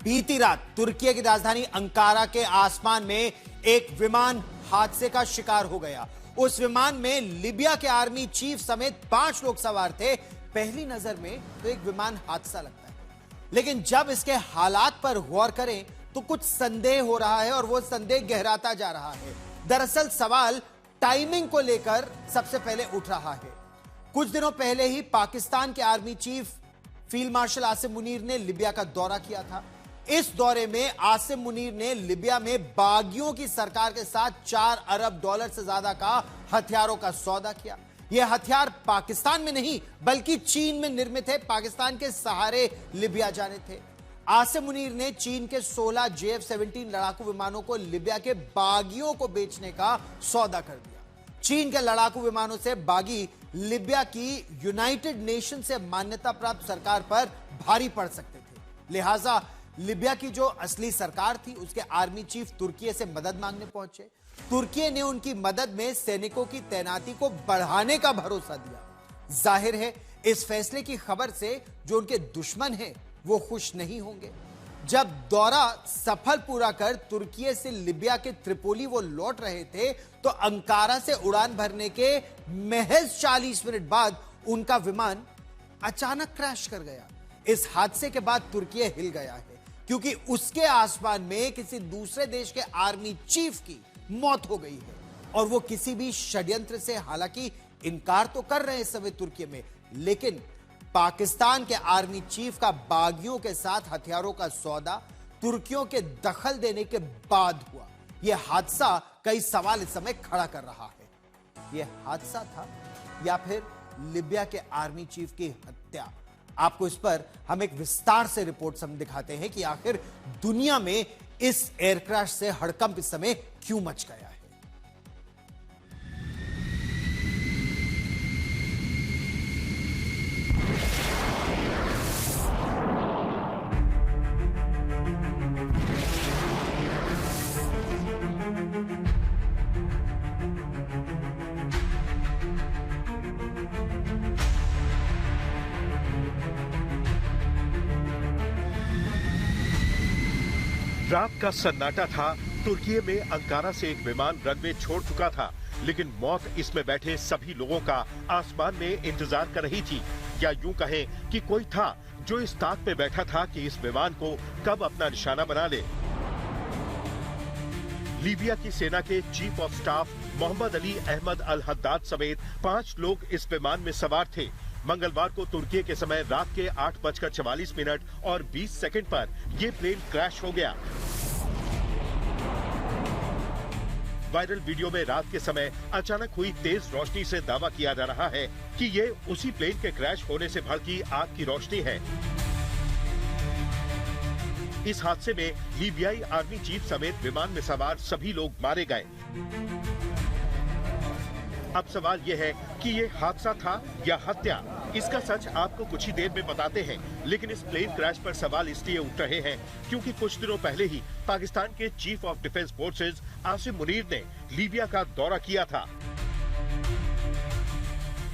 बीती रात तुर्की की राजधानी अंकारा के आसमान में एक विमान हादसे का शिकार हो गया। उस विमान में लीबिया के आर्मी चीफ समेत 5 लोग सवार थे। पहली नजर में तो एक विमान हादसा लगता है, लेकिन जब इसके हालात पर गौर करें तो कुछ संदेह हो रहा है और वो संदेह गहराता जा रहा है। दरअसल सवाल टाइमिंग को लेकर सबसे पहले उठ रहा है। कुछ दिनों पहले ही पाकिस्तान के army chief field marshal Asim Munir ने लीबिया का दौरा किया था। इस दौरे में आसिम मुनीर ने लीबिया में बागियों की सरकार के साथ $4 अरब से ज्यादा का हथियारों का सौदा किया। यह हथियार पाकिस्तान में नहीं बल्कि चीन में निर्मित है। पाकिस्तान के सहारे लीबिया जाने थे। आसिम मुनीर ने चीन के 16 JF-17 लड़ाकू विमानों को लीबिया के बागियों को बेचने का सौदा कर दिया। चीन के लड़ाकू विमानों से बागी लीबिया की यूनाइटेड नेशन से मान्यता प्राप्त सरकार पर भारी पड़ सकते थे। लिहाजा लीबिया की जो असली सरकार थी उसके आर्मी चीफ तुर्की से मदद मांगने पहुंचे। तुर्की ने उनकी मदद में सैनिकों की तैनाती को बढ़ाने का भरोसा दिया। जाहिर है इस फैसले की खबर से जो उनके दुश्मन हैं वो खुश नहीं होंगे। जब दौरा सफल पूरा कर तुर्की से लीबिया के त्रिपोली वो लौट रहे थे तो अंकारा से उड़ान भरने के महज 40 मिनट बाद उनका विमान अचानक क्रैश कर गया। इस हादसे के बाद तुर्की हिल गया है, क्योंकि उसके आसमान में किसी दूसरे देश के आर्मी चीफ की मौत हो गई है और वो किसी भी षड्यंत्र से हालांकि इनकार तो कर रहे हैं इस समय तुर्की में, लेकिन पाकिस्तान के आर्मी चीफ का बागियों के साथ हथियारों का सौदा तुर्कियों के दखल देने के बाद हुआ। यह हादसा कई सवाल इस समय खड़ा कर रहा है। यह हादसा था या फिर लीबिया के आर्मी चीफ की हत्या? आपको इस पर हम एक विस्तार से रिपोर्ट दिखाते हैं कि आखिर दुनिया में इस एयरक्रैश से हड़कंप इस समय क्यों मच गया है। रात का सन्नाटा था। तुर्की में अंकारा से एक विमान रनवे छोड़ चुका था, लेकिन मौत इसमें बैठे सभी लोगों का आसमान में इंतजार कर रही थी। या यूं कहें कि कोई था जो इस ताक पे बैठा था कि इस विमान को कब अपना निशाना बना ले। लीबिया की सेना के chief of staff Mohammed Ali Ahmed Al Haddad समेत 5 लोग इस विमान में सवार थे। मंगलवार को तुर्की के समय रात के 8:44 और 20 सेकंड पर यह प्लेन क्रैश हो गया। वायरल वीडियो में रात के समय अचानक हुई तेज रोशनी से दावा किया जा रहा है कि ये उसी प्लेन के क्रैश होने से भड़की आग की रोशनी है। इस हादसे में लीबियाई आर्मी चीफ समेत विमान में सवार सभी लोग मारे गए। अब सवाल यह है कि ये हादसा था या हत्या। इसका सच आपको कुछ ही देर में बताते हैं, लेकिन इस प्लेन क्रैश पर सवाल इसलिए उठ रहे हैं क्योंकि कुछ दिनों पहले ही पाकिस्तान के chief of defence forces Asim Munir ने लीबिया का दौरा किया था।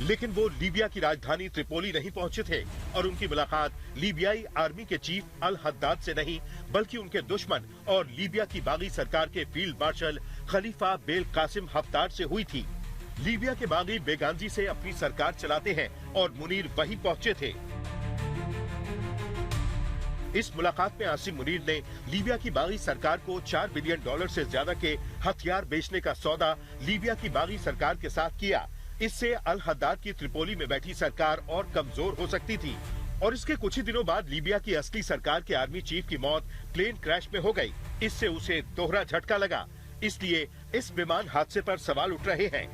लेकिन वो लीबिया की राजधानी त्रिपोली नहीं पहुंचे थे और उनकी मुलाकात लीबियाई आर्मी के चीफ अल हद्दाद से नहीं बल्कि उनके दुश्मन और लीबिया की बागी सरकार के फील्ड मार्शल खलीफा बेल कासिम हफ्तार से हुई थी। लीबिया के बागी बेगांजी से अपनी सरकार चलाते हैं और मुनीर वहीं पहुंचे थे। इस मुलाकात में आसिम मुनीर ने लीबिया की बागी सरकार को $4 बिलियन से ज्यादा के हथियार बेचने का सौदा लीबिया की बागी सरकार के साथ किया। इससे अल हद्दाद की त्रिपोली में बैठी सरकार और कमजोर हो सकती थी और इसके कुछ ही दिनों बाद लीबिया की असली सरकार के आर्मी चीफ की मौत प्लेन क्रैश में हो गई। इससे उसे दोहरा झटका लगा, इसलिए इस विमान हादसे पर सवाल उठ रहे हैं।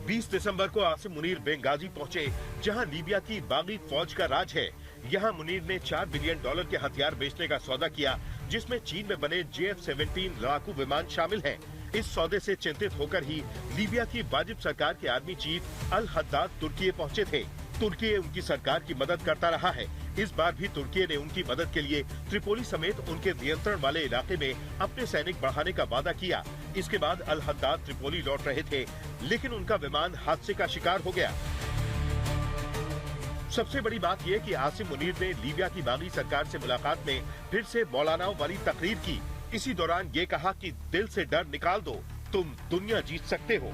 20 दिसंबर को आसिम मुनीर बेंगाजी पहुंचे, जहां लीबिया की बागी फौज का राज है। यहां मुनीर ने $4 बिलियन के हथियार बेचने का सौदा किया, जिसमें चीन में बने JF-17 लड़ाकू विमान शामिल हैं। इस सौदे से चिंतित होकर ही लीबिया की वाजिब सरकार के आर्मी चीफ अल हद्दाद तुर्की पहुंचे थे। तुर्की उनकी सरकार की मदद करता रहा है। इस बार भी तुर्की ने उनकी मदद के लिए त्रिपोली समेत उनके नियंत्रण वाले इलाके में अपने सैनिक बढ़ाने का वादा किया। इसके बाद अल हद्दाद त्रिपोली लौट रहे थे, लेकिन उनका विमान हादसे का शिकार हो गया। सबसे बड़ी बात यह कि आसिम मुनीर ने लीबिया की बागी सरकार से मुलाकात में फिर से मौलानाओं वाली तकरीर की। इसी दौरान ये कहा कि दिल से डर निकाल दो, तुम दुनिया जीत सकते हो।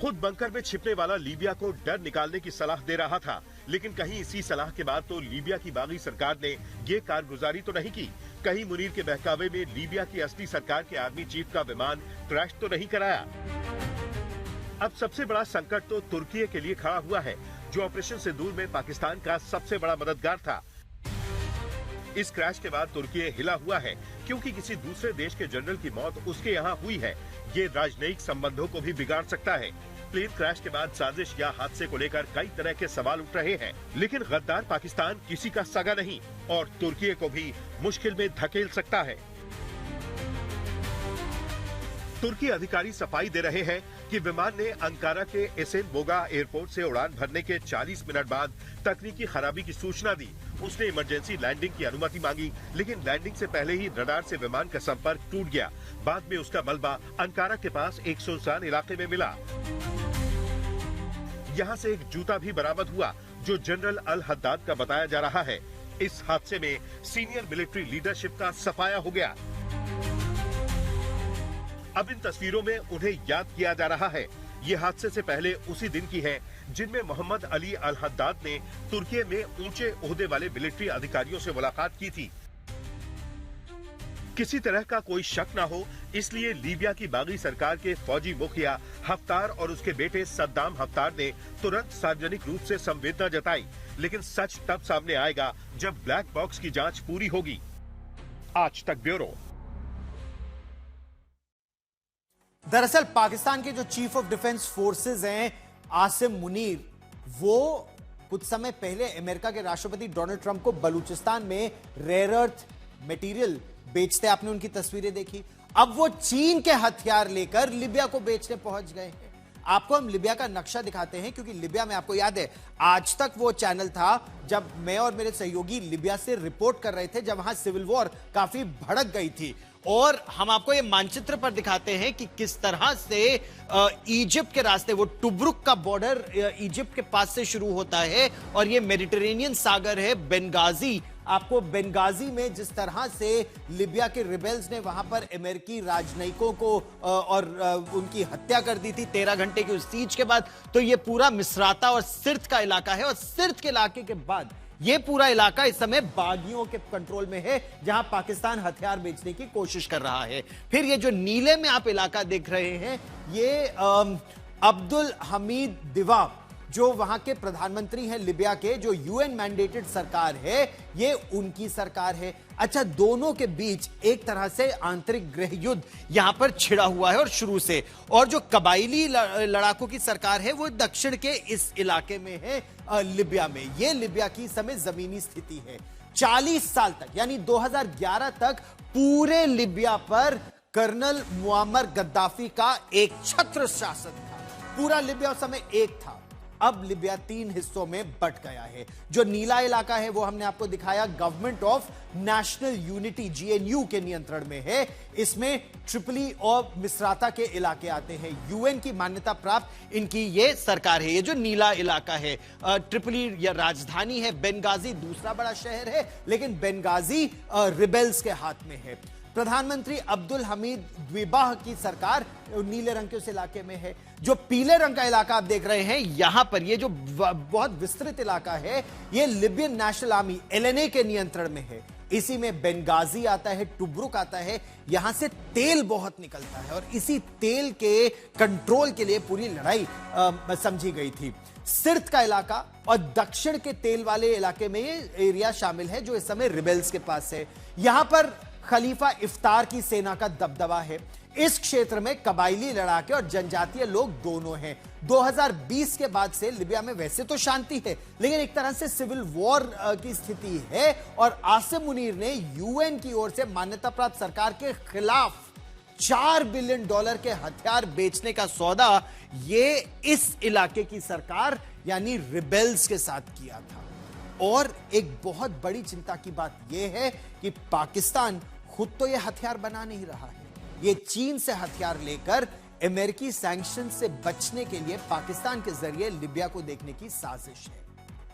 खुद बंकर में छिपने वाला लीबिया को डर निकालने की सलाह दे रहा था, लेकिन कहीं इसी सलाह के बाद तो लीबिया की बागी सरकार ने ये कारगुजारी तो नहीं की। कहीं मुनीर के बहकावे में लीबिया की असली सरकार के आर्मी चीफ का विमान क्रैश तो नहीं कराया। अब सबसे बड़ा संकट तो तुर्की के लिए खड़ा हुआ है, जो ऑपरेशन सिंदूर में पाकिस्तान का सबसे बड़ा मददगार था। इस क्रैश के बाद तुर्की हिला हुआ है, क्योंकि किसी दूसरे देश के जनरल की मौत उसके यहाँ हुई है। ये राजनयिक संबंधों को भी बिगाड़ सकता है। प्लेन क्रैश के बाद साजिश या हादसे को लेकर कई तरह के सवाल उठ रहे हैं, लेकिन गद्दार पाकिस्तान किसी का सगा नहीं और तुर्की को भी मुश्किल में धकेल सकता है। तुर्की अधिकारी सफाई दे रहे हैं कि विमान ने अंकारा के एसेन बोगा एयरपोर्ट से उड़ान भरने के 40 मिनट बाद तकनीकी खराबी की सूचना दी। उसने इमरजेंसी लैंडिंग की अनुमति मांगी, लेकिन लैंडिंग से पहले ही रडार से विमान का संपर्क टूट गया। बाद में उसका मलबा अंकारा के पास एक सुनसान इलाके में मिला। यहाँ से एक जूता भी बरामद हुआ, जो जनरल अल हद्दाद का बताया जा रहा है। इस हादसे में सीनियर मिलिट्री लीडरशिप का सफाया हो गया। अब इन तस्वीरों में उन्हें याद किया जा रहा है। ये हादसे से पहले उसी दिन की है जिनमें मोहम्मद अली अल हद्दाद ने तुर्की में ऊंचे ओहदे वाले मिलिट्री अधिकारियों से मुलाकात की थी। किसी तरह का कोई शक न हो, इसलिए लीबिया की बागी सरकार के फौजी मुखिया हफ्तार और उसके बेटे सद्दाम हफ्तार ने तुरंत सार्वजनिक रूप से संवेदना जताई। लेकिन सच तब सामने आएगा जब ब्लैक बॉक्स की जांच पूरी होगी। आज तक ब्यूरो। दरअसल पाकिस्तान के जो चीफ ऑफ डिफेंस फोर्सेस हैं आसिम मुनीर, वो कुछ समय पहले अमेरिका के राष्ट्रपति डोनाल्ड ट्रंप को बलूचिस्तान में रेयर अर्थ मटेरियल बेचते, आपने उनकी तस्वीरें देखी। अब वो चीन के हथियार लेकर लिबिया को बेचने पहुंच गए हैं। आपको हम लिबिया का नक्शा दिखाते हैं, क्योंकि लिबिया में आपको याद है आज तक वो चैनल था जब मैं और मेरे सहयोगी लिबिया से रिपोर्ट कर रहे थे, जब वहां सिविल वॉर काफी भड़क गई थी। और हम आपको ये मानचित्र पर दिखाते हैं कि किस तरह से इजिप्ट के रास्ते, वो टुब्रुक का बॉर्डर इजिप्ट के पास से शुरू होता है और ये मेडिटेरेनियन सागर है। बेंगाजी, आपको बेंगाजी में जिस तरह से लिबिया के रिबेल्स ने वहां पर अमेरिकी राजनयिकों को और उनकी हत्या कर दी थी 13 घंटे की उस सीज के बाद, तो ये पूरा मिसराता और सिर्त का इलाका है। और सिर्त के इलाके के बाद ये पूरा इलाका इस समय बागियों के कंट्रोल में है, जहां पाकिस्तान हथियार बेचने की कोशिश कर रहा है। फिर ये जो नीले में आप इलाका देख रहे हैं, ये अब्दुल हमीद दिवा, जो वहां के प्रधानमंत्री हैं लिबिया के, जो यूएन मैंडेटेड सरकार है, ये उनकी सरकार है। अच्छा, दोनों के बीच एक तरह से आंतरिक गृह युद्ध यहां पर छिड़ा हुआ है और शुरू से। और जो कबायली लड़ाकों की सरकार है वो दक्षिण के इस इलाके में है, लिबिया में। ये लिबिया की समय जमीनी स्थिति है। 40 साल तक, यानी 2011 तक पूरे लिबिया पर कर्नल मुअम्मर गद्दाफी का एक छत्र शासन था। पूरा लिबिया उस समय एक था। अब लिबिया 3 हिस्सों में बंट गया है। जो नीला इलाका है वो हमने आपको दिखाया, government of national unity GNU के नियंत्रण में है। इसमें ट्रिपली और मिसराता के इलाके आते हैं। यूएन की मान्यता प्राप्त इनकी ये सरकार है। ये जो नीला इलाका है, ट्रिपली या राजधानी है, बेंगाजी दूसरा बड़ा शहर है, लेकिन बेंगाजी रिबेल्स के हाथ में है। प्रधानमंत्री अब्दुल हमीद द्विबाह की सरकार नीले रंग के उस इलाके में है। जो पीले रंग का इलाका आप देख रहे हैं, यहां पर ये जो बहुत विस्तृत इलाका है, ये लिबियन नेशनल आर्मी एलएनए के नियंत्रण में है। इसी में बेंगाजी आता है, टुब्रुक आता है। यहां से तेल बहुत निकलता है और इसी तेल के कंट्रोल के लिए पूरी लड़ाई समझी गई थी। सिर्त का इलाका और दक्षिण के तेल वाले इलाके में ये एरिया शामिल है, जो इस समय रिबेल्स के पास है। यहां पर खलीफा इफ्तार की सेना का दबदबा है। इस क्षेत्र में कबायली लड़ाके और जनजातीय लोग दोनों हैं। 2020 के बाद से लिबिया में वैसे तो शांति है, लेकिन एक तरह से सिविल वॉर की स्थिति है। और आसिम मुनीर ने यूएन की ओर से मान्यता प्राप्त सरकार के खिलाफ $4 बिलियन के हथियार बेचने का सौदा ये इस इलाके की सरकार यानी रिबेल्स के साथ किया था। और एक बहुत बड़ी चिंता की बात यह है कि पाकिस्तान खुद तो ये हथियार बना नहीं रहा है, ये चीन से हथियार लेकर अमेरिकी सैंक्शन से बचने के लिए पाकिस्तान के जरिए लिबिया को देखने की साजिश है।